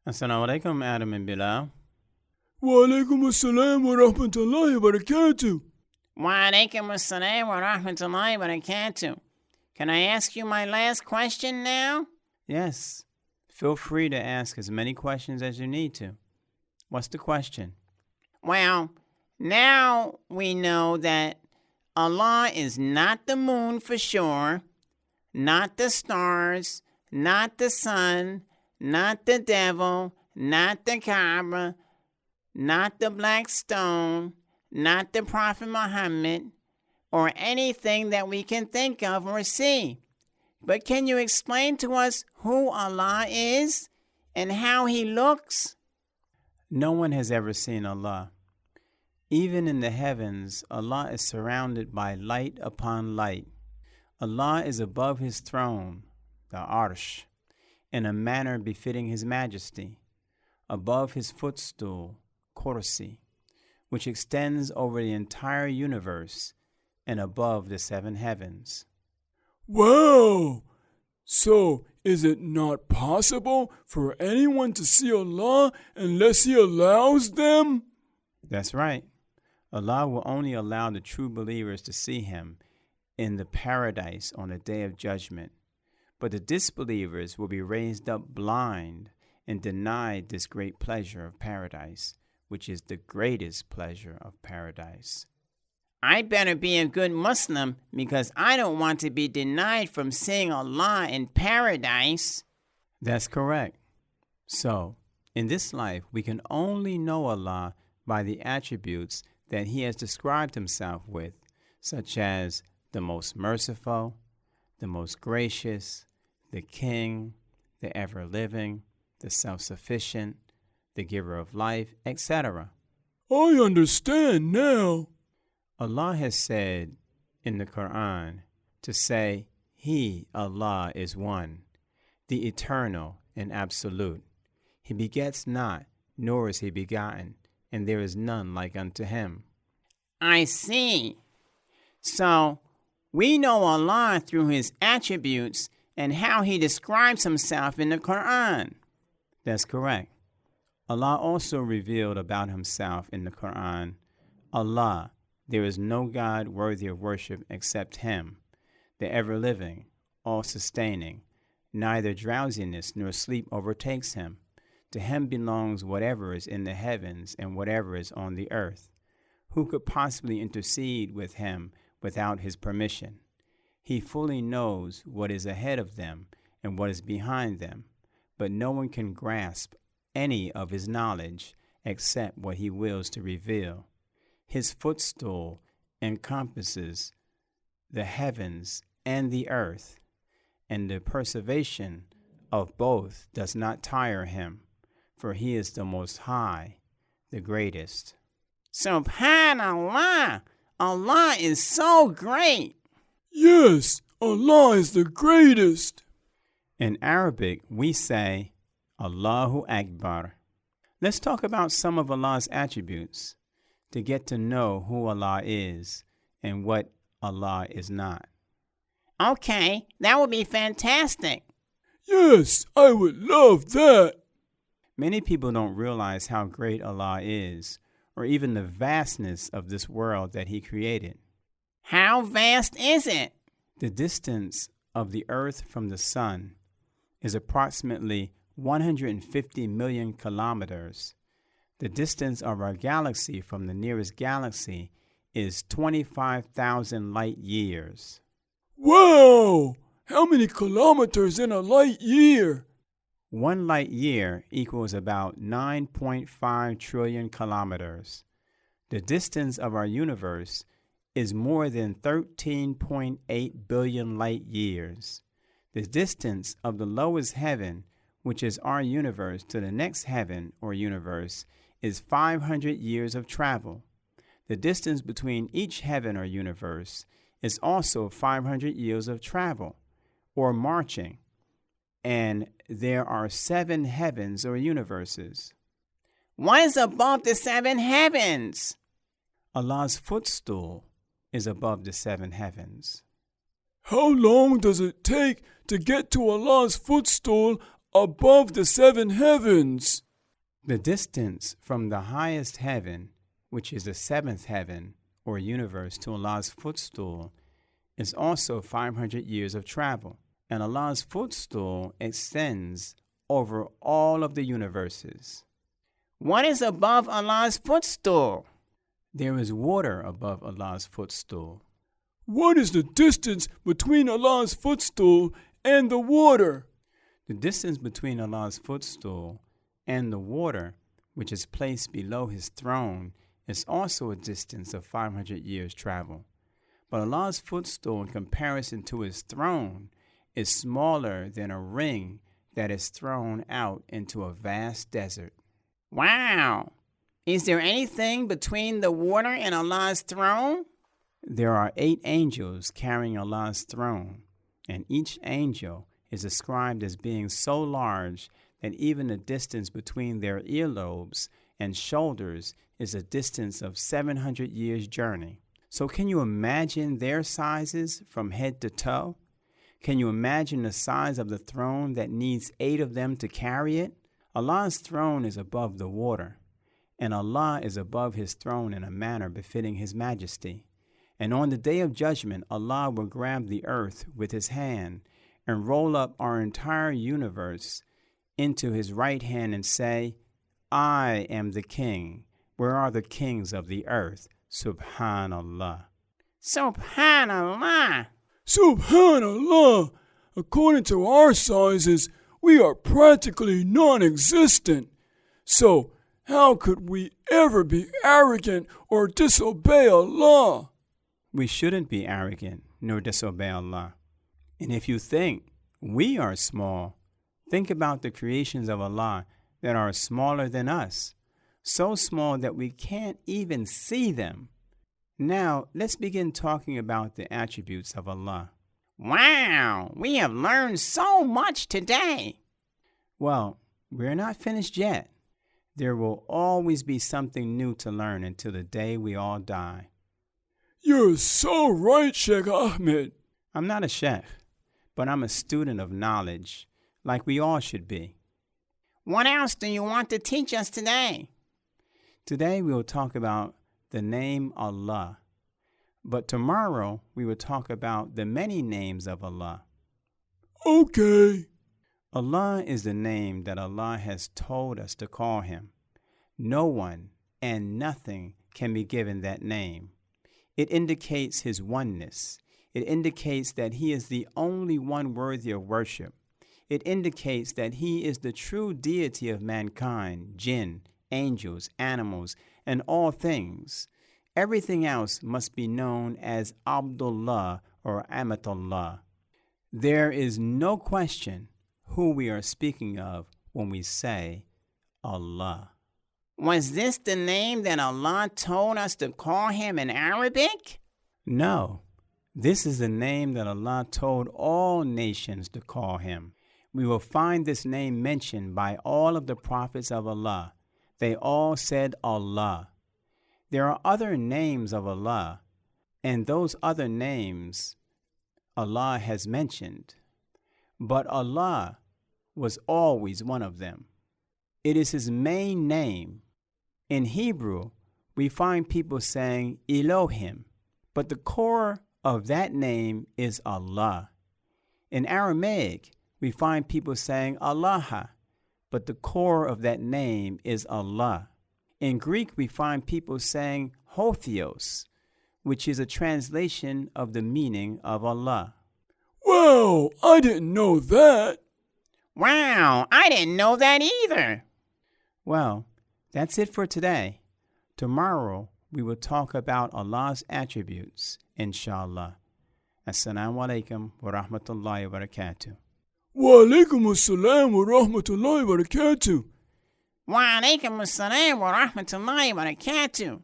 Assalamu alaikum, Adam and Bilal. Wa alaikum assalam wa rahmatullahi wa barakatuh. Wa alaikum assalam wa rahmatullahi wa barakatuh. Can I ask you my last question now? Yes. Feel free to ask as many questions as you need to. What's the question? Well, now we know that Allah is not the moon for sure, not the stars, not the sun, not the devil, not the Kaaba, not the black stone, not the Prophet Muhammad, or anything that we can think of or see. But can you explain to us who Allah is and how He looks? No one has ever seen Allah. Even in the heavens, Allah is surrounded by light upon light. Allah is above His throne, the Arsh, in a manner befitting His majesty, above His footstool, Kursi, which extends over the entire universe and above the seven heavens. Wow! So, is it not possible for anyone to see Allah unless He allows them? That's right. Allah will only allow the true believers to see Him in the paradise on the day of judgment. But the disbelievers will be raised up blind and denied this great pleasure of paradise, which is the greatest pleasure of paradise. I better be a good Muslim because I don't want to be denied from seeing Allah in paradise. That's correct. So, in this life, we can only know Allah by the attributes that He has described Himself with, such as the most merciful, the most gracious, the King, the ever-living, the self-sufficient, the giver of life, etc. I understand now. Allah has said in the Quran to say, He, Allah, is one, the eternal and absolute. He begets not, nor is He begotten, and there is none like unto Him. I see. So, we know Allah through His attributes and how He describes Himself in the Quran. That's correct. Allah also revealed about Himself in the Quran, Allah, there is no God worthy of worship except Him, the ever-living, all-sustaining. Neither drowsiness nor sleep overtakes Him. To Him belongs whatever is in the heavens and whatever is on the earth. Who could possibly intercede with Him without His permission? He fully knows what is ahead of them and what is behind them, but no one can grasp any of His knowledge except what He wills to reveal. His footstool encompasses the heavens and the earth, and the preservation of both does not tire Him, for He is the Most High, the greatest. Subhanallah! Allah is so great! Yes, Allah is the greatest. In Arabic, we say, Allahu Akbar. Let's talk about some of Allah's attributes to get to know who Allah is and what Allah is not. Okay, that would be fantastic. Yes, I would love that. Many people don't realize how great Allah is, or even the vastness of this world that He created. How vast is it? The distance of the earth from the sun is approximately 150 million kilometers. The distance of our galaxy from the nearest galaxy is 25,000 light years. Wow! How many kilometers in a light year? 1 light year equals about 9.5 trillion kilometers. The distance of our universe is more than 13.8 billion light years. The distance of the lowest heaven, which is our universe, to the next heaven or universe is 500 years of travel. The distance between each heaven or universe is also 500 years of travel or marching. And there are 7 heavens or universes. What is above the 7 heavens? Allah's footstool is above the 7 heavens. How long does it take to get to Allah's footstool above the 7 heavens. The distance from the highest heaven, which is the 7th heaven or universe, to Allah's footstool is also 500 years of travel. And Allah's footstool extends over all of the universes. What is above Allah's footstool? There is water above Allah's footstool. What is the distance between Allah's footstool and the water? The distance between Allah's footstool and the water, which is placed below his throne, is also a distance of 500 years travel. But Allah's footstool in comparison to his throne is smaller than a ring that is thrown out into a vast desert. Wow! Is there anything between the water and Allah's throne? There are 8 angels carrying Allah's throne, and each angel is described as being so large that even the distance between their earlobes and shoulders is a distance of 700 years' journey. So can you imagine their sizes from head to toe? Can you imagine the size of the throne that needs 8 of them to carry it? Allah's throne is above the water, and Allah is above his throne in a manner befitting his majesty. And on the day of judgment, Allah will grab the earth with his hand and roll up our entire universe into his right hand and say, I am the king. Where are the kings of the earth? Subhanallah. Subhanallah! Subhanallah! According to our sizes, we are practically non-existent. So, how could we ever be arrogant or disobey Allah? We shouldn't be arrogant nor disobey Allah. And if you think we are small, think about the creations of Allah that are smaller than us, so small that we can't even see them. Now, let's begin talking about the attributes of Allah. Wow! We have learned so much today. Well, we're not finished yet. There will always be something new to learn until the day we all die. You're so right, Sheikh Ahmed. I'm not a sheikh, but I'm a student of knowledge, like we all should be. What else do you want to teach us today? Today we will talk about the name Allah, but tomorrow we will talk about the many names of Allah. Okay. Allah is the name that Allah has told us to call him. No one and nothing can be given that name. It indicates his oneness. It indicates that he is the only one worthy of worship. It indicates that he is the true deity of mankind, jinn, angels, animals, and all things. Everything else must be known as Abdullah or Amatullah. There is no question who we are speaking of when we say Allah. Was this the name that Allah told us to call him in Arabic? No, this is the name that Allah told all nations to call him. We will find this name mentioned by all of the prophets of Allah. They all said Allah. There are other names of Allah, and those other names Allah has mentioned. But Allah was always one of them. It is his main name. In Hebrew, we find people saying Elohim, but the core of that name is Allah. In Aramaic, we find people saying Allah, but the core of that name is Allah. In Greek, we find people saying Hotheos, which is a translation of the meaning of Allah. Wow, I didn't know that. Wow, I didn't know that either. Well, that's it for today. Tomorrow, we will talk about Allah's attributes, inshallah. Assalamu alaikum wa rahmatullahi wa barakatuh. Wa alaikum assalam wa rahmatullahi wa barakatuh. Wa alaikum assalam wa rahmatullahi wa barakatuh.